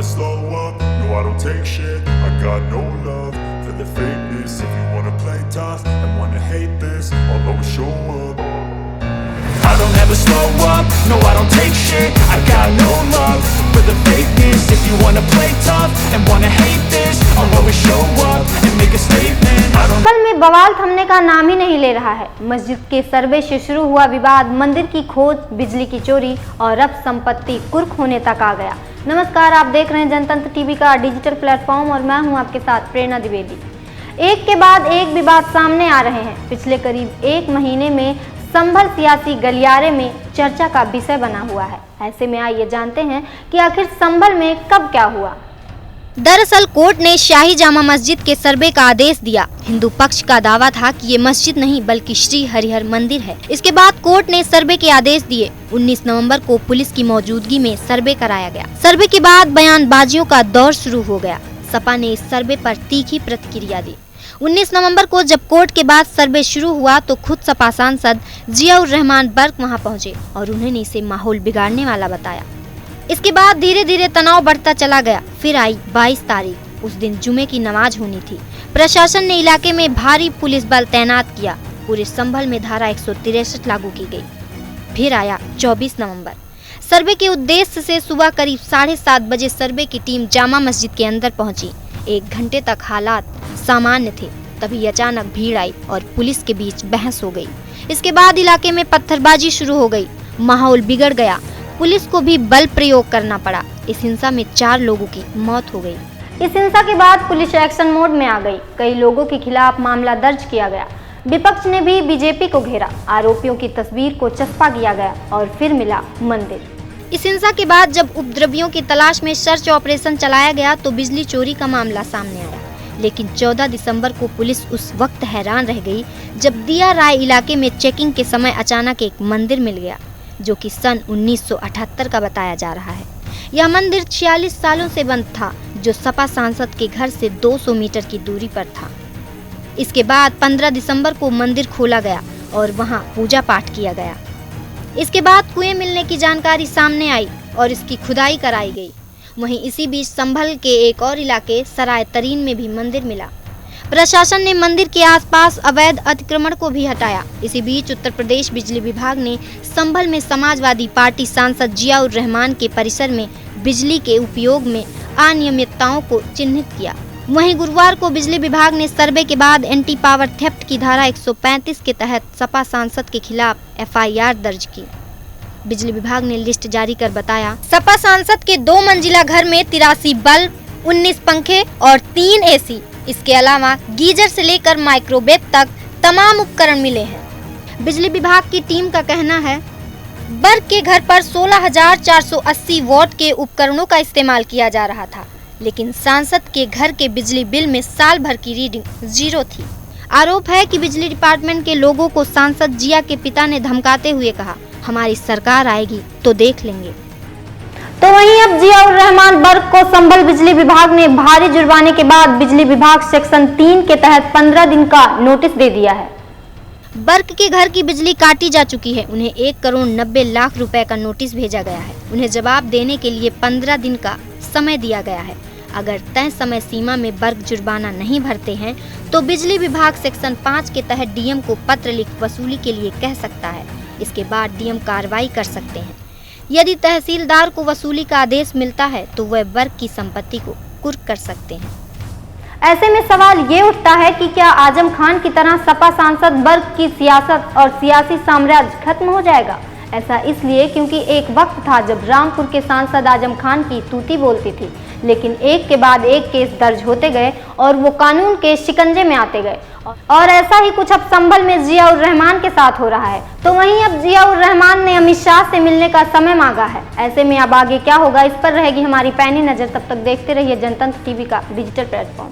slow up, no I don't take shit. I got no love for the fakeness. If you wanna play tough and wanna hate this, I'll always show up. I don't ever slow up, no I don't take shit. I got no love for the fakeness. If you wanna play tough and wanna hate this, I'll always show up and make a statement. I don't कल में बवाल थमने का नाम ही नहीं ले रहा है। मस्जिद के सर्वे से शुरू हुआ विवाद, मंदिर की खोज, बिजली की चोरी और अब संपत्ति कुर्क होने तक आ गया। नमस्कार, आप देख रहे हैं जनतंत्र टीवी का डिजिटल प्लेटफॉर्म और मैं हूं आपके साथ प्रेरणा द्विवेदी। एक के बाद एक विवाद सामने आ रहे हैं। पिछले करीब एक महीने में संभल सियासी गलियारे में चर्चा का विषय बना हुआ है। ऐसे में आइए जानते हैं कि आखिर संभल में कब क्या हुआ। दरअसल कोर्ट ने शाही जामा मस्जिद के सर्वे का आदेश दिया। हिंदू पक्ष का दावा था कि ये मस्जिद नहीं बल्कि श्री हरिहर मंदिर है। इसके बाद कोर्ट ने सर्वे के आदेश दिए। 19 नवंबर को पुलिस की मौजूदगी में सर्वे कराया गया। सर्वे के बाद बयानबाजियों का दौर शुरू हो गया। सपा ने इस सर्वे पर तीखी प्रतिक्रिया दी। 19 नवंबर को जब कोर्ट के बाद सर्वे शुरू हुआ तो खुद सपा सांसद जियाउर रहमान बर्क वहां पहुंचे और उन्होंने इसे माहौल बिगाड़ने वाला बताया। इसके बाद धीरे धीरे तनाव बढ़ता चला गया। फिर आई 22 तारीख। उस दिन जुमे की नमाज होनी थी। प्रशासन ने इलाके में भारी पुलिस बल तैनात किया। पूरे संभल में धारा 163 लागू की गई। फिर आया 24 नवंबर। सर्वे के उद्देश्य से सुबह करीब 7:30 बजे सर्वे की टीम जामा मस्जिद के अंदर पहुंची। 1 घंटे तक हालात सामान्य थे। तभी अचानक भीड़ आई और पुलिस के बीच बहस हो गई। इसके बाद इलाके में पत्थरबाजी शुरू हो गई। माहौल बिगड़ गया। पुलिस को भी बल प्रयोग करना पड़ा। इस हिंसा में 4 लोगों की मौत हो गई। इस हिंसा के बाद पुलिस एक्शन मोड में आ गई। कई लोगों के खिलाफ मामला दर्ज किया गया। विपक्ष ने भी बीजेपी को घेरा। आरोपियों की तस्वीर को चस्पा किया गया और फिर मिला मंदिर। इस हिंसा के बाद जब उपद्रवियों की तलाश में सर्च ऑपरेशन चलाया गया तो बिजली चोरी का मामला सामने आया। लेकिन 14 दिसंबर को पुलिस उस वक्त हैरान रह गई जब दिया राय इलाके में चेकिंग के समय अचानक एक मंदिर मिल गया जो कि सन 1978 का बताया जा रहा है। यह मंदिर 46 सालों से बंद था जो सपा सांसद के घर से 200 मीटर की दूरी पर था। इसके बाद 15 दिसंबर को मंदिर खोला गया और वहां पूजा पाठ किया गया। इसके बाद कुएं मिलने की जानकारी सामने आई और इसकी खुदाई कराई गई। वहीं इसी बीच संभल के एक और इलाके सराय तरीन में भी मंदिर मिला। प्रशासन ने मंदिर के आसपास अवैध अतिक्रमण को भी हटाया। इसी बीच उत्तर प्रदेश बिजली विभाग ने संभल में समाजवादी पार्टी सांसद जियाउर रहमान के परिसर में बिजली के उपयोग में अनियमितताओं को चिन्हित किया। वहीं गुरुवार को बिजली विभाग ने सर्वे के बाद एंटी पावर थेफ्ट की धारा 135 के तहत सपा सांसद के खिलाफ FIR दर्ज की। बिजली विभाग ने लिस्ट जारी कर बताया, सपा सांसद के 2 मंजिला घर में 83 बल्ब, 19 पंखे और 3 AC, इसके अलावा गीजर से लेकर माइक्रोवेव तक तमाम उपकरण मिले हैं। बिजली विभाग की टीम का कहना है बर्क के घर पर 16,480 वॉट के उपकरणों का इस्तेमाल किया जा रहा था, लेकिन सांसद के घर के बिजली बिल में साल भर की रीडिंग 0 थी। आरोप है कि बिजली डिपार्टमेंट के लोगों को सांसद जिया के पिता ने धमकाते हुए कहा, हमारी सरकार आएगी तो देख लेंगे। तो वहीं अब जियाउर रहमान बर्क को संभल बिजली विभाग ने भारी जुर्माने के बाद बिजली विभाग सेक्शन 3 के तहत 15 दिन का नोटिस दे दिया है। बर्क के घर की बिजली काटी जा चुकी है। उन्हें 1 करोड़ 90 लाख रुपए का नोटिस भेजा गया है। उन्हें जवाब देने के लिए 15 दिन का समय दिया गया है। अगर तय समय सीमा में बर्क जुर्माना नहीं भरते हैं तो बिजली विभाग सेक्शन 5 के तहत DM को पत्र लिख वसूली के लिए कह सकता है। इसके बाद DM कार्रवाई कर सकते हैं। यदि तहसीलदार को वसूली का आदेश मिलता है तो वह बर्क की संपत्ति को कुर्क कर सकते हैं। ऐसे में सवाल ये उठता है कि क्या आजम खान की तरह सपा सांसद बर्क की सियासत और सियासी साम्राज्य खत्म हो जाएगा? ऐसा इसलिए क्योंकि एक वक्त था जब रामपुर के सांसद आजम खान की तूती बोलती थी, लेकिन एक के बाद एक केस दर्ज होते गए और वो कानून के शिकंजे में आते गए। और ऐसा ही कुछ अब संभल में जियाउर रहमान के साथ हो रहा है। तो वहीं अब जियाउर रहमान ने अमित शाह से मिलने का समय मांगा है। ऐसे में अब आगे क्या होगा, इस पर रहेगी हमारी पैनी नजर। तब तक देखते रहिए जनतंत्र टीवी का डिजिटल प्लेटफॉर्म।